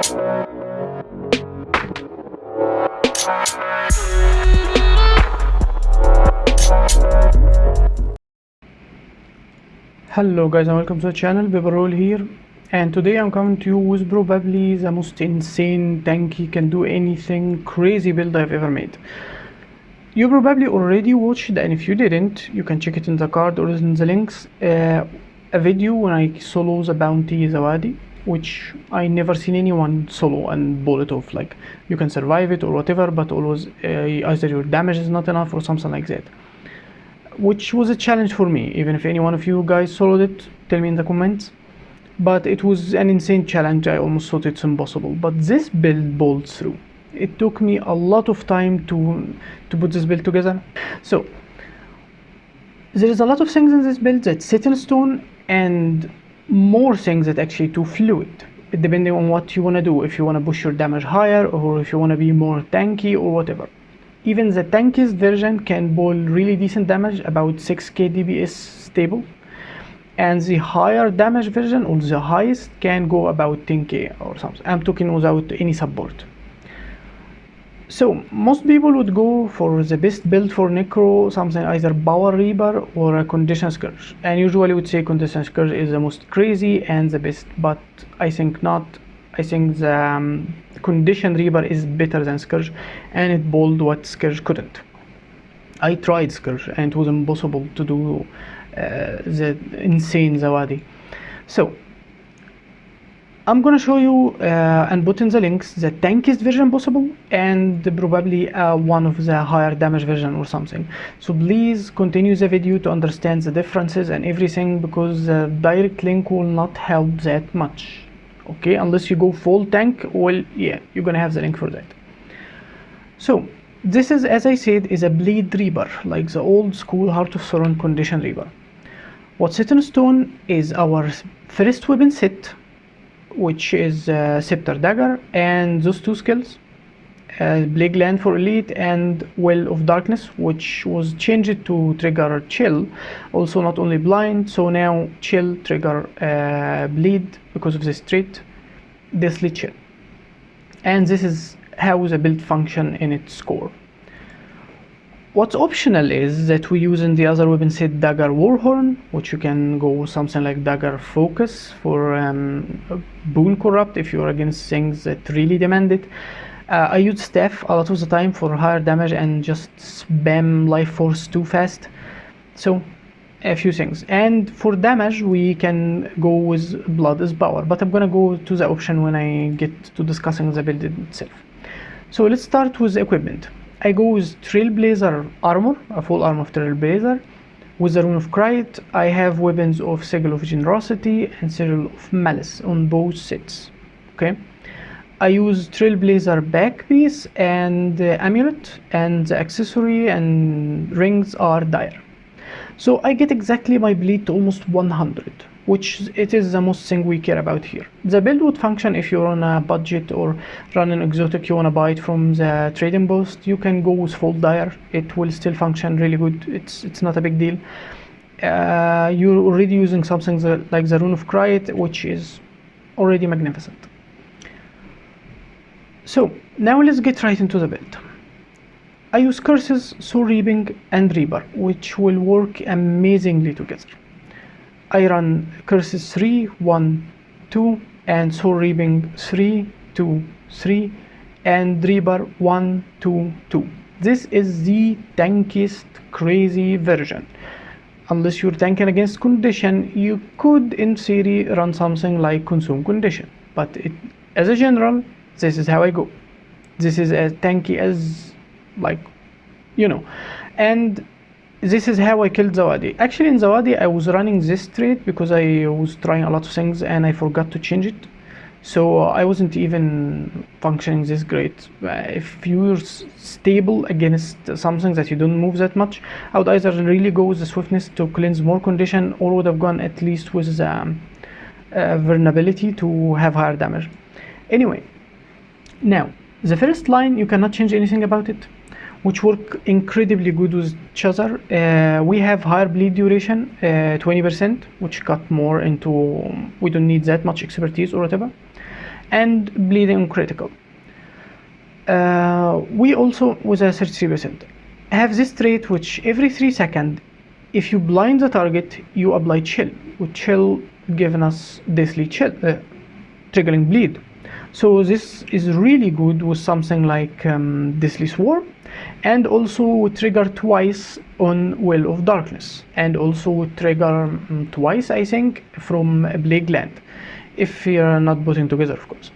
Hello guys and welcome to the channel, Roll here, and today I'm coming to you with probably the most insane tanky can do anything crazy build I've ever made. You probably already watched, and if you didn't, you can check it in the card or in the links, a video when I solo the bounty Zawadi, which I never seen anyone solo and pull it off. Like, you can survive it or whatever, but always either your damage is not enough or something like that, which was a challenge for me. Even if any one of you guys soloed it, tell me in the comments. But it was an insane challenge. I almost thought it's impossible, but this build pulled through. It took me a lot of time to put this build together. So there is a lot of things in this build that's set in stone, and more things that actually too fluid, depending on what you want to do. If you want to push your damage higher, or if you want to be more tanky or whatever. Even the tankiest version can pull really decent damage, about 6k DPS stable, and the higher damage version, or the highest, can go about 10k or something. I'm talking without any support. So most people would go for the best build for Necro, something either Power Reaper or a Condition Scourge, and usually would say Condition Scourge is the most crazy and the best, but I think not. I think the Condition Reaper is better than Scourge, and it pulled what Scourge couldn't. I tried Scourge and it was impossible to do the insane Zawadi. So I'm gonna show you and put in the links the tankiest version possible, and probably one of the higher damage version or something. So please continue the video to understand the differences and everything, because the direct link will not help that much. Okay, unless you go full tank, well, yeah, you're gonna have the link for that. So this is, as I said, is a Bleed Reaper, like the old school Heart of Thorn Condition Reaper. What's set in stone is our first weapon set, which is Scepter Dagger, and those two skills, Plague Land for Elite and Well of Darkness, which was changed to trigger Chill, also not only blind, so now Chill trigger Bleed because of this trait, Deathly Chill. And this is how the build function in its core. What's optional is that we use in the other weapon set Dagger Warhorn, which you can go something like Dagger Focus for Boon Corrupt if you're against things that really demand it. I use Staff a lot of the time for higher damage and just spam Life Force too fast. So a few things. And for damage we can go with Blood is Power, but I'm gonna go to the option when I get to discussing the build itself. So let's start with equipment. I go with Trailblazer armor, a full armor of Trailblazer, with the Rune of Crypt. I have weapons of Sigil of Generosity and Sigil of Malice on both sets. Okay, I use Trailblazer backpiece and amulet, and the accessory and rings are dire. So I get exactly my bleed to almost 100, which it is the most thing we care about here. The build would function if you're on a budget or run an exotic you want to buy it from the trading post. You can go with full dire, it will still function really good. It's not a big deal. You're already using something like the Rune of Crypt, which is already magnificent. So now let's get right into the build. I use Curses, Soul Reaping and Reaper, which will work amazingly together. I run Curses 3, 1, 2, and Soul Reaping 3, 2, 3, and Reaper 1, 2, 2. This is the tankiest crazy version. Unless you're tanking against Condition, you could in theory run something like Consume Condition, but as a general, this is how I go. This is as tanky as, like, you know. And this is how I killed Zawadi. Actually in Zawadi I was running this trait because I was trying a lot of things and I forgot to change it. So I wasn't even functioning this great. If you're stable against something that you don't move that much, I would either really go with the swiftness to cleanse more condition, or would have gone at least with the vulnerability to have higher damage. Anyway, now the first line you cannot change anything about it, which work incredibly good with each other. We have higher bleed duration, 20%, which cut more into, we don't need that much expertise or whatever. and bleeding on critical. We also, with a 33%, have this trait which every 3 seconds, if you blind the target, you apply chill, with chill giving us deathly chill, triggering bleed. So this is really good with something like Deathly Swarm, and also would trigger twice on Will of Darkness, and also would trigger twice, I think, from a Plague Land, if you're not putting together, of course.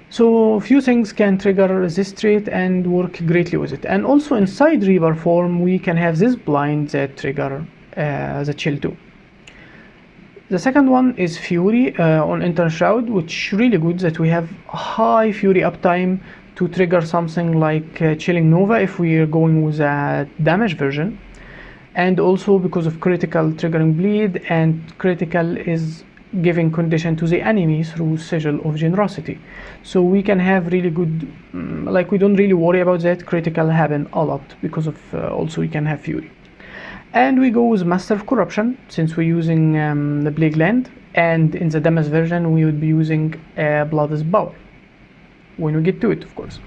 So few things can trigger this trait and work greatly with it. And also inside Reaper form, we can have this blind that trigger the chill too. The second one is Fury on Enter Shroud, which really good that we have high Fury uptime to trigger something like Chilling Nova if we are going with a damage version. And also because of critical triggering bleed, and critical is giving condition to the enemy through Sigil of Generosity. So we can have really good, like we don't really worry about that, critical happen a lot because of also we can have Fury. And we go with Master of Corruption, since we're using the Plague Land, and in the damage version we would be using Blood's Power, when we get to it, of course.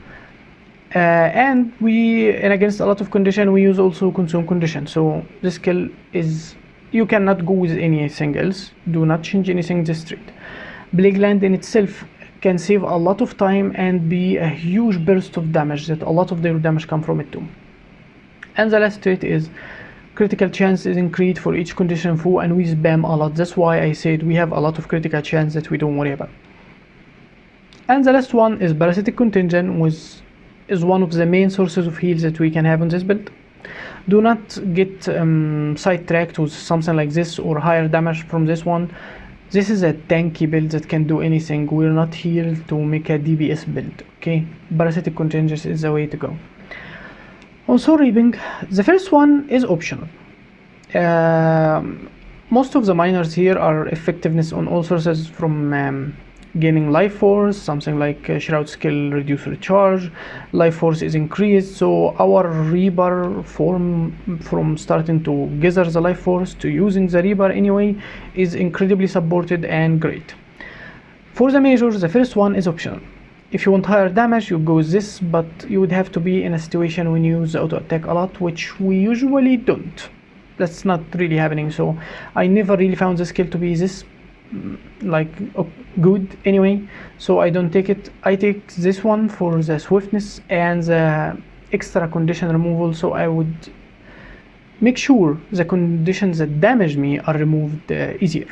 And against a lot of condition, we use also Consume Condition. So this skill is, you cannot go with anything else, do not change anything this trait. Plague Land in itself can save a lot of time and be a huge burst of damage, that a lot of their damage come from it too. And the last trait is critical chance is increased for each condition foe, and we spam a lot. That's why I said we have a lot of critical chance that we don't worry about. And the last one is Parasitic Contagion, which is one of the main sources of heals that we can have on this build. Do not get sidetracked with something like this or higher damage from this one. This is a tanky build that can do anything. We're not here to make a DPS build, okay? Parasitic Contagion is the way to go. Also Reaping, the first one is optional. Most of the miners here are effectiveness on all sources, from gaining life force, something like Shroud skill reduce recharge, life force is increased. So our Reaper form, from starting to gather the life force to using the Reaper anyway, is incredibly supported and great. For the majors, the first one is optional. If you want higher damage, you go with this, but you would have to be in a situation when you use the auto attack a lot, which we usually don't. That's not really happening, so I never really found the skill to be this good anyway, so I don't take it. I take this one for the swiftness and the extra condition removal, so I would make sure the conditions that damage me are removed easier.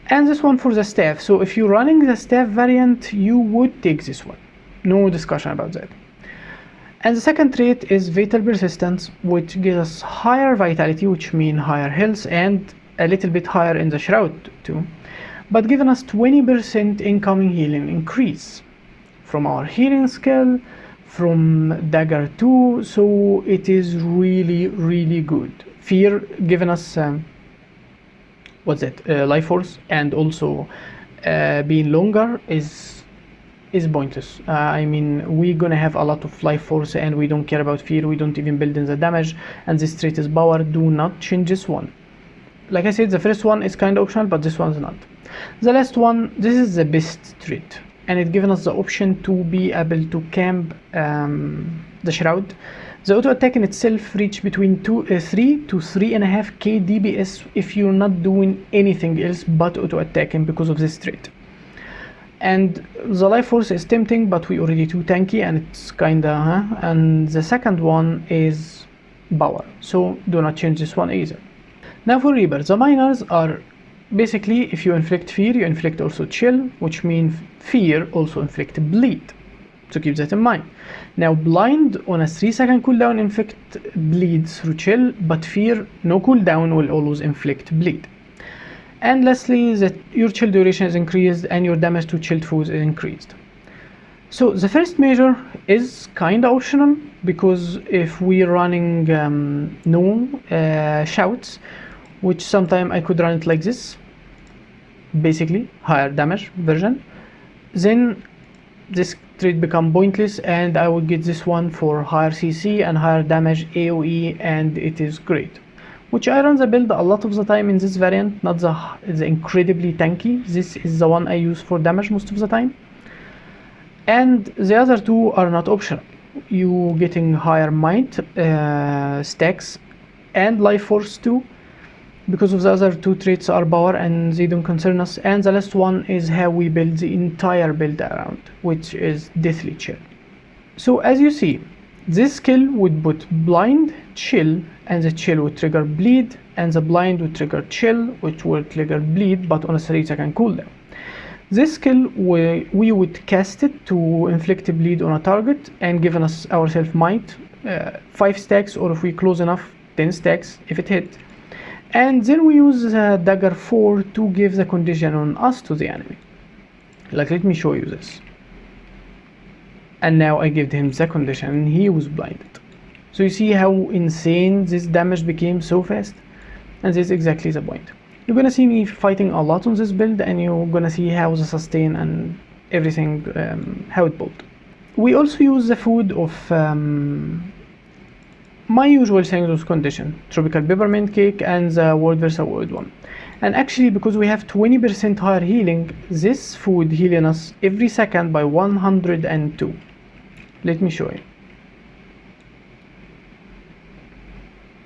And this one for the staff. So if you're running the staff variant, you would take this one, no discussion about that. And the second trait is Fatal Persistence, which gives us higher vitality, which means higher health, and a little bit higher in the Shroud too, but giving us 20% incoming healing increase from our healing skill, from dagger 2, so it is really good. Fear giving us life force, and also being longer is pointless. I mean, we're gonna have a lot of life force and we don't care about fear, we don't even build in the damage, and this trait is power. Do not change this one. Like I said, the first one is kind of optional, but this one's not. The last one, this is the best trait, and it gives us the option to be able to camp the Shroud. The auto attack in itself reach between 3 to 3.5k DPS if you're not doing anything else but auto attacking because of this trait. And the life force is tempting, but we already too tanky, and it's kinda and the second one is power, so do not change this one either. Now for Reaper, the miners are basically, if you inflict fear, you inflict also chill, which means fear also inflict bleed, so keep that in mind. Now blind on a 3-second cooldown inflict bleed through chill, but fear no cooldown will always inflict bleed. And lastly, that your chill duration is increased and your damage to chilled foes is increased. So the first measure is kinda optional, because if we're running shouts, which sometimes I could run it like this, basically higher damage version, then this trait become pointless, and I would get this one for higher CC and higher damage AoE, and it is great. which I run the build a lot of the time in this variant, not the incredibly tanky. This is the one I use for damage most of the time. And the other two are not optional. You getting higher might, stacks, and life force too, because of the other two traits are power and they don't concern us. And the last one is how we build the entire build around, which is Deathly Chill. So as you see, this skill would put blind, chill, and the chill would trigger bleed, and the blind would trigger chill, which will trigger bleed, but on a 3-second cooldown. This skill, we would cast it to inflict a bleed on a target and giving us ourselves might, 5 stacks, or if we close enough, 10 stacks if it hit. And then we use dagger 4 to give the condition on us to the enemy. Like, let me show you this. And now I gave him the condition and he was blinded. So you see how insane this damage became so fast? And this is exactly the point. You're gonna see me fighting a lot on this build, and you're gonna see how the sustain and everything, how it built. We also use the food of my usual things with condition, tropical peppermint cake and the word versus word one. And actually, because we have 20% higher healing, this food healing us every second by 102. Let me show you.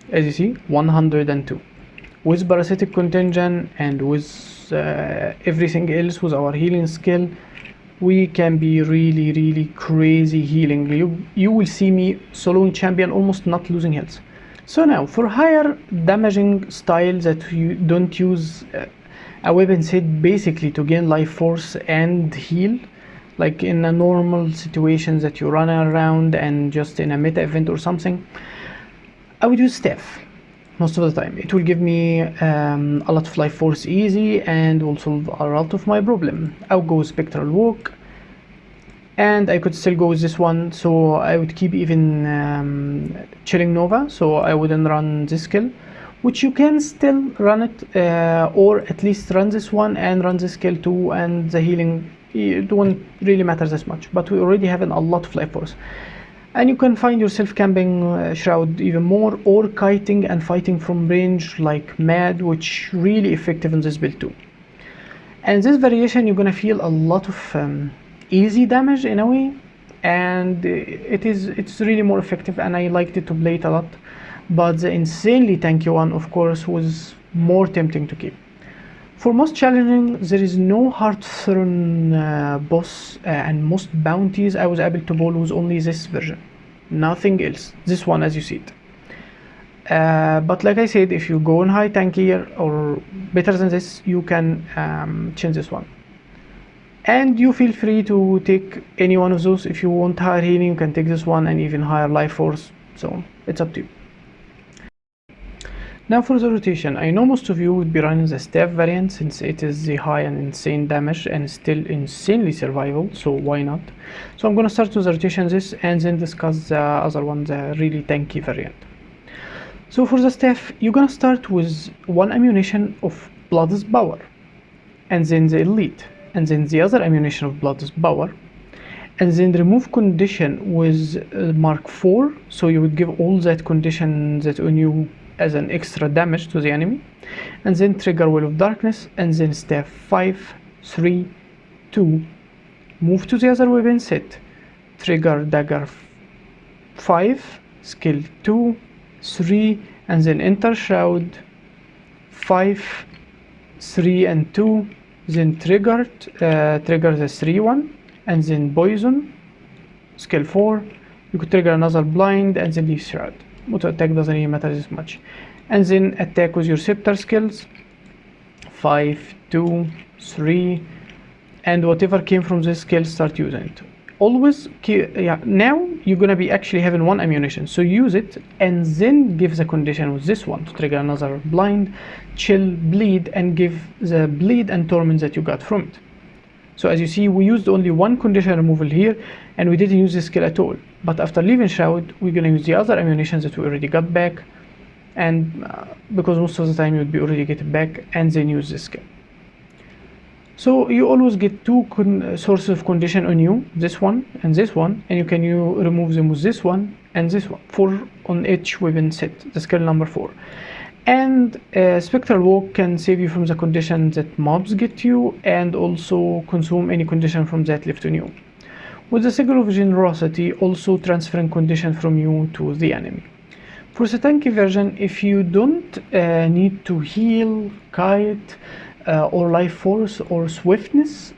As you see, 102. With parasitic contingent and with everything else, with our healing skill, we can be really crazy healing. You will see me soloing champion almost not losing health. So now, for higher damaging styles that you don't use a weapon set basically to gain life force and heal, like in a normal situations that you run around and just in a meta event or something, I would use staff most of the time. It will give me a lot of life force easy and will solve a lot of my problem. I would go spectral walk, and I could still go with this one, so I would keep even chilling nova, so I wouldn't run this skill, which you can still run it, or at least run this one and run this skill too, and the healing, it won't really matter as much, but we already have a lot of life force. And you can find yourself camping Shroud even more, or kiting and fighting from range like mad, which really effective in this build too. And this variation, you're gonna feel a lot of easy damage in a way, and it's really more effective, and I liked it to play it a lot. But the insanely tanky one, of course, was more tempting to keep. For most challenging, there is no Hearthstone boss, and most bounties I was able to pull was only this version, nothing else. This one, as you see it. But like I said, if you go on high tankier or better than this, you can change this one. And you feel free to take any one of those. If you want higher healing, you can take this one, and even higher life force, so it's up to you. Now for the rotation, I know most of you would be running the staff variant since it is the high and insane damage and still insanely survival, so why not? So I'm gonna start with the rotation this and then discuss the other one, the really tanky variant. So for the staff, you're gonna start with one ammunition of Blood's Power, and then the elite, and then the other ammunition of Blood's Power, and then remove condition with Mark 4, so you would give all that condition that on you as an extra damage to the enemy, and then trigger Will of Darkness, and then staff 5, 3, 2, move to the other weapon set, trigger dagger 5, skill 2, 3, and then enter Shroud 5, 3 and 2, then trigger the 3 one, and then poison, skill 4, you could trigger another blind and then leave Shroud. Auto attack doesn't really matter as much, and then attack with your scepter skills 5, 2, 3, and whatever came from this skill, start using it. Always now you're gonna be actually having one ammunition, so use it and then give the condition with this one to trigger another blind, chill, bleed, and give the bleed and torment that you got from it. So as you see, we used only one condition removal here, and we didn't use this skill at all. But after leaving Shroud, we're gonna use the other ammunitions that we already got back, and because most of the time you'd be already getting back, and then use this skill. So you always get two sources of condition on you, this one, and you can remove them with this one and this one, 4 on each weapon set, the skill number 4. And Spectral Walk can save you from the condition that mobs get you, and also consume any condition from that left on you. With the Sigil of Generosity, also transferring condition from you to the enemy. For the tanky version, if you don't need to heal, kite, or life force or swiftness,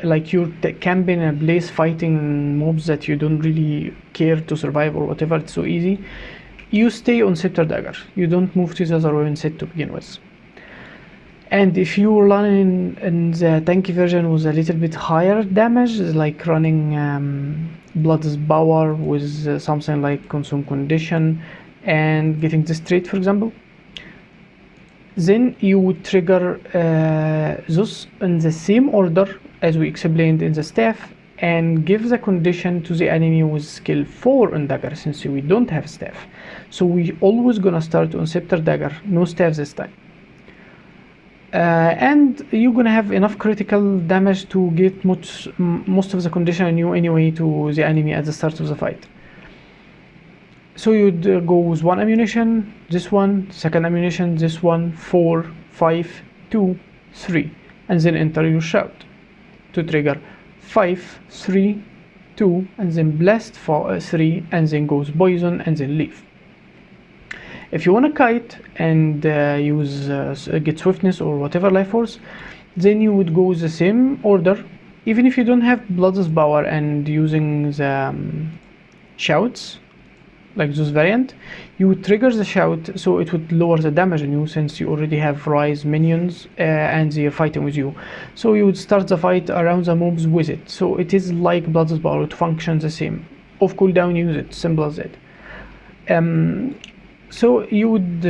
like you're camping in a place fighting mobs that you don't really care to survive or whatever, it's so easy, you stay on Scepter Dagger. You don't move to the other weapon set to begin with. And if you were running in the tanky version with a little bit higher damage, like running Blood's Power with something like Consume Condition and getting this trait, for example, then you would trigger those in the same order as we explained in the staff, and give the condition to the enemy with skill 4 on dagger, since we don't have staff. So we always gonna start on Scepter Dagger, no staff this time. And you're gonna have enough critical damage to get most of the condition on you anyway to the enemy at the start of the fight. So you'd go with 1 ammunition, this one, second ammunition, this one, 4, 5, 2, 3, and then enter your shout to trigger 5, 3, 2, and then blast for 3, and then goes poison, and then leave. If you want to kite and use get swiftness or whatever life force, then you would go with the same order. Even if you don't have Blood's Power and using the shouts, like this variant, you would trigger the shout, so it would lower the damage on you, since you already have rise minions and they're fighting with you. So you would start the fight around the mobs with it. So it is like Blood's Power, it functions the same. Off cooldown, use it, simple as that. So you would,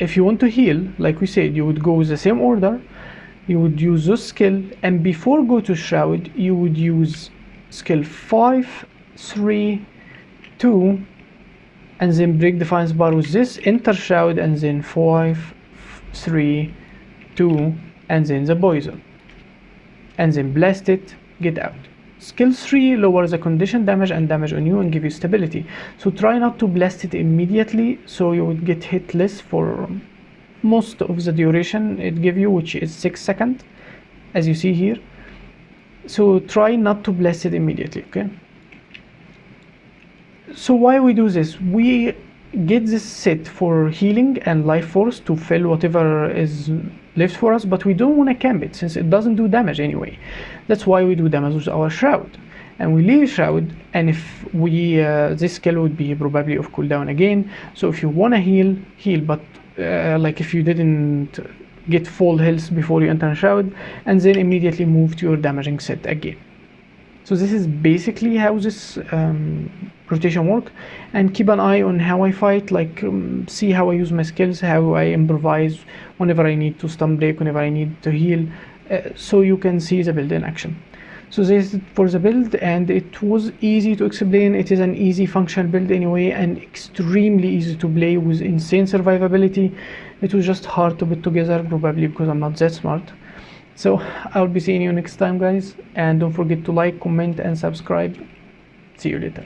if you want to heal, like we said, you would go with the same order. You would use this skill, and before go to Shroud, you would use skill 5, 3, 2, and then break Defiance bar with this, enter Shroud, and then 5, 3, 2, and then the poison, and then blast it, get out. Skill 3 lowers the condition damage and damage on you and give you stability. So try not to blast it immediately, so you would get hit less for most of the duration it give you, which is 6 seconds, as you see here. So try not to blast it immediately, okay? So why we do this? We get this set for healing and life force to fill whatever is left for us, but we don't want to camp it since it doesn't do damage anyway. That's why we do damage with our Shroud, and we leave Shroud, and if we this skill would be probably off cooldown again. So if you want to heal, but like if you didn't get full health before you enter Shroud, and then immediately move to your damaging set again. So this is basically how this rotation work, and keep an eye on how I fight, like see how I use my skills, how I improvise whenever I need to stun break, whenever I need to heal, so you can see the build in action. So this is for the build, and it was easy to explain. It is an easy functional build anyway, and extremely easy to play with insane survivability. It was just hard to put together, probably because I'm not that smart. So I'll be seeing you next time, guys, and don't forget to like, comment, and subscribe. See you later.